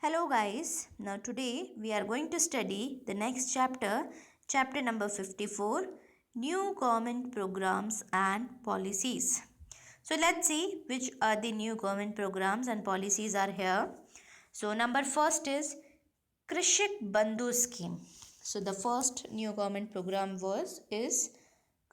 Hello guys, now today we are going to study the next chapter, chapter number 54, New Government Programs and Policies. So let's see which are the new government programs and policies are here. So number first is Krishak Bandhu scheme. So the first new government program is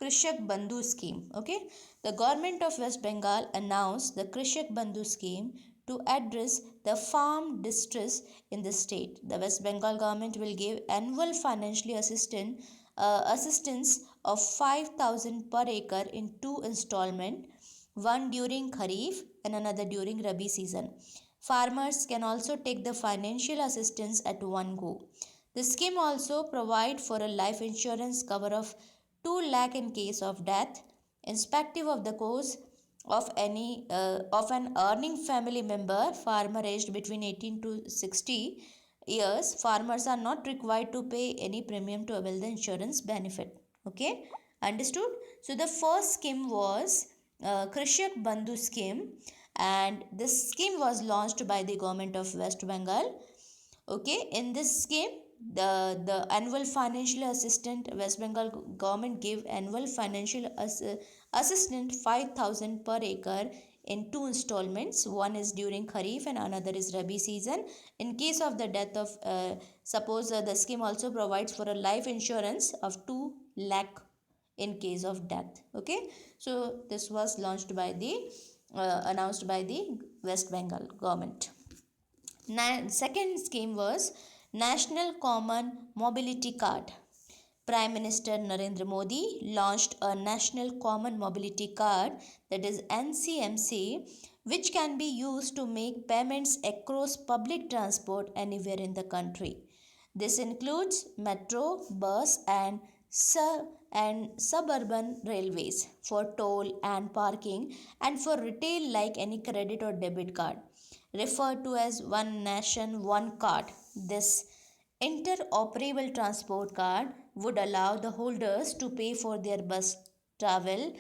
Krishak Bandhu scheme. Okay, the government of West Bengal announced the Krishak Bandhu scheme to address the farm distress in the state. The West Bengal government will give annual financial assistance of 5,000 per acre in two installments, one during Kharif and another during Rabi season. Farmers can also take the financial assistance at one go. The scheme also provides for a life insurance cover of 2 lakh in case of death, irrespective of the cause of of an earning family member. Farmer aged between 18 to 60 years, farmers are not required to pay any premium to avail the insurance benefit. Okay, understood? So the first scheme was Krishak Bandhu scheme, and this scheme was launched by the government of West Bengal. Okay, in this scheme, the annual financial assistant, West Bengal government gave annual financial assistant 5,000 per acre in two installments. One is during Kharif and another is Rabi season. In case of the death of, suppose the scheme also provides for a life insurance of 2 lakh in case of death. Okay, so this was launched by the announced by the West Bengal government. Second scheme was National Common Mobility Card. Prime Minister Narendra Modi launched a National Common Mobility Card, that is NCMC, which can be used to make payments across public transport anywhere in the country. This includes metro, bus, and suburban railways for toll and parking, and for retail like any credit or debit card, referred to as One Nation, One Card. This interoperable transport card would allow the holders to pay for their bus travel,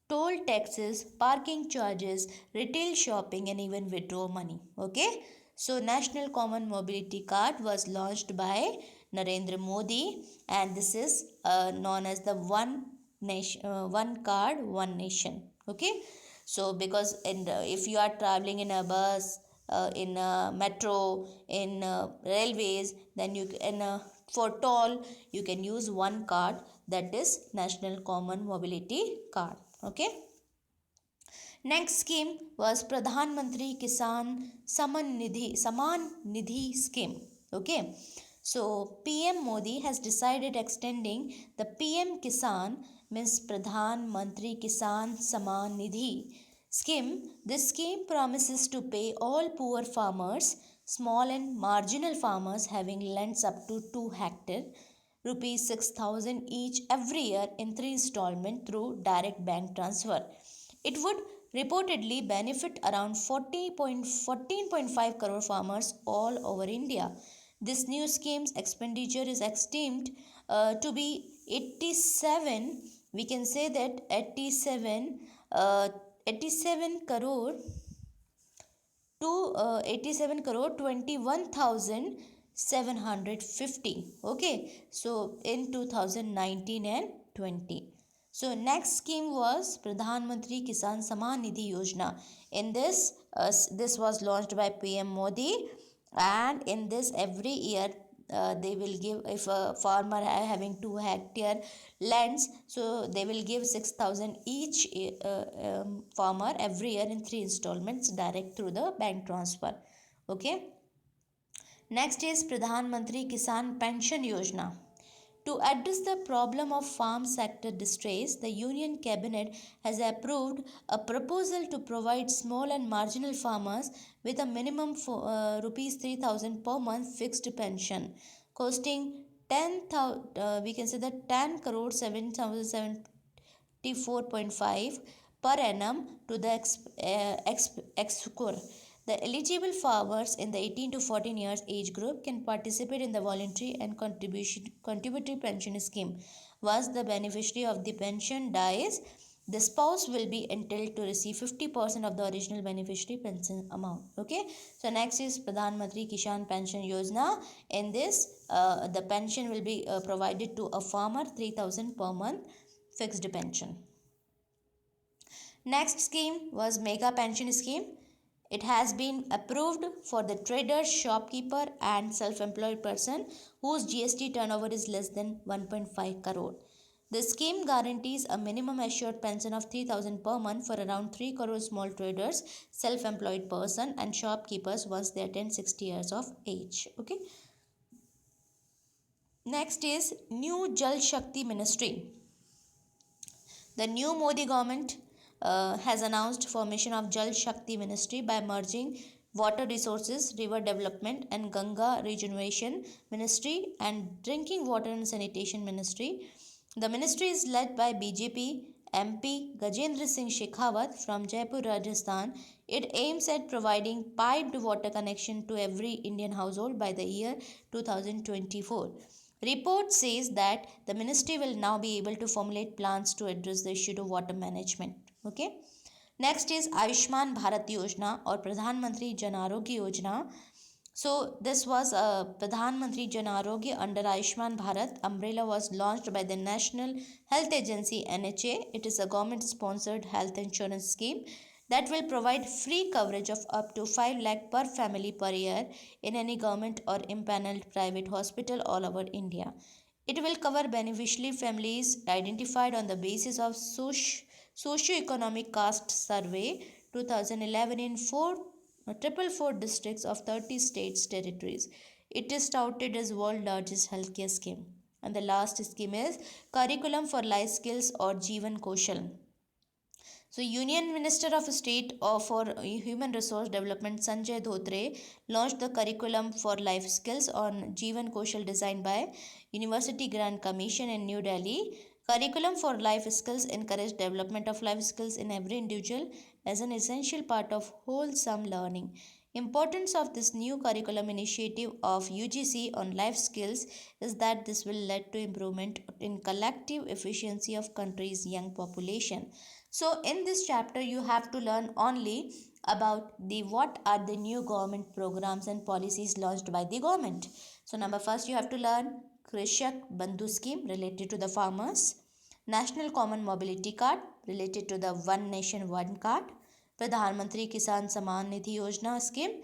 toll taxes, parking charges, retail shopping, and even withdraw money. Okay, so National Common Mobility Card was launched by Narendra Modi, and this is known as the One Nation, One Card, One Nation. Okay, so because if you are traveling in a bus, in a metro, in railways, then you can for toll you can use one card, that is National Common Mobility Card. Okay, next scheme was Pradhan Mantri Saman Nidhi scheme. Okay, so PM Modi has decided extending the PM Kisan, means Pradhan Mantri Kisan Saman Nidhi scheme. This scheme promises to pay all poor farmers, small and marginal farmers having lands up to 2 hectares, rupees 6,000 each every year in 3 installments through direct bank transfer. It would reportedly benefit around 14.5 crore farmers all over India. This new scheme's expenditure is estimated to be 87, we can say that 87 crore to 87 crore 21,750. Okay, so in 2019 and 20. So next scheme was Pradhan Mantri Kisan Saman Nidhi Yojana. In this, this was launched by PM Modi, and in this every year they will give, if a farmer having 2 hectare lands, so they will give 6,000 each farmer every year in 3 installments direct through the bank transfer. Okay, next is Pradhan Mantri Kisan Pension Yojana. To address the problem of farm sector distress, the Union Cabinet has approved a proposal to provide small and marginal farmers with a minimum for rupees 3,000 per month fixed pension, costing 10,000. We can say that 10 crore 7,774.5 per annum to the exchequer. The eligible farmers in the 18 to 14 years age group can participate in the voluntary and contributory pension scheme. Once the beneficiary of the pension dies, the spouse will be entitled to receive 50% of the original beneficiary pension amount. Okay, so next is Pradhan Mantri Kisan Pension Yojana. In this, the pension will be provided to a farmer, 3,000 per month fixed pension. Next scheme was Mega Pension Scheme. It has been approved for the trader, shopkeeper and self-employed person whose GST turnover is less than 1.5 crore. The scheme guarantees a minimum assured pension of 3,000 per month for around 3 crore small traders, self-employed person and shopkeepers once they attain 60 years of age. Okay. Next is New Jal Shakti Ministry. The new Modi government has announced formation of Jal Shakti Ministry by merging Water Resources, River Development and Ganga Regeneration Ministry and Drinking Water and Sanitation Ministry. The ministry is led by BJP MP Gajendra Singh Shekhawat from Jaipur, Rajasthan. It aims at providing piped water connection to every Indian household by the year 2024. Report says that the ministry will now be able to formulate plans to address the issue of water management. Okay. Next is Ayushman Bharat Yojana or Pradhan Mantri Jan Arogya Yojana. So this was a Pradhan Mantri Jan Arogya under Ayushman Bharat umbrella was launched by the National Health Agency NHA. It is a government sponsored health insurance scheme that will provide free coverage of up to 5 lakh per family per year in any government or impaneled private hospital all over India. It will cover beneficiary families identified on the basis of socio-economic caste survey 2011 in 444 districts of 30 states territories. It is touted as world largest healthcare scheme. And the last scheme is Curriculum for Life Skills or Jeevan Kaushal. So, Union Minister of State for Human Resource Development Sanjay Dhotre launched the Curriculum for Life Skills on Jeevan Kaushal designed by University Grant Commission in New Delhi. Curriculum for Life Skills encourage development of life skills in every individual as an essential part of wholesome learning. Importance of this new curriculum initiative of UGC on life skills is that this will lead to improvement in collective efficiency of country's young population. So in this chapter you have to learn only about the what are the new government programs and policies launched by the government. So number first you have to learn Krishak Bandhu scheme related to the farmers, National Common Mobility Card related to the One Nation One Card, Pradhan Mantri Kisan Samman Nidhi Yojana scheme,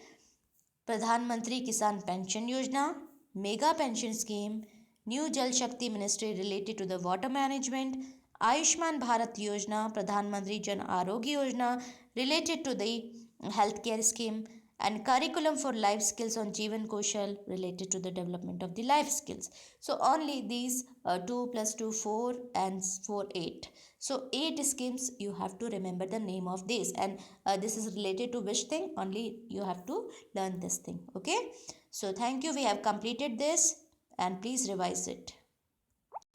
Pradhan Mantri Kisan Pension Yojana, Mega Pension Scheme, New Jal Shakti Ministry related to the water management, Ayushman Bharat Yojana, Pradhan Mantri Jan Arogya Yojana related to the healthcare scheme, and curriculum for life skills on Jeevan Kaushal related to the development of the life skills. So only these 2 plus 2 4 and 4 8. So 8 schemes you have to remember the name of this, and this is related to which thing only you have to learn this thing. Okay. So thank you. We have completed this and please revise it.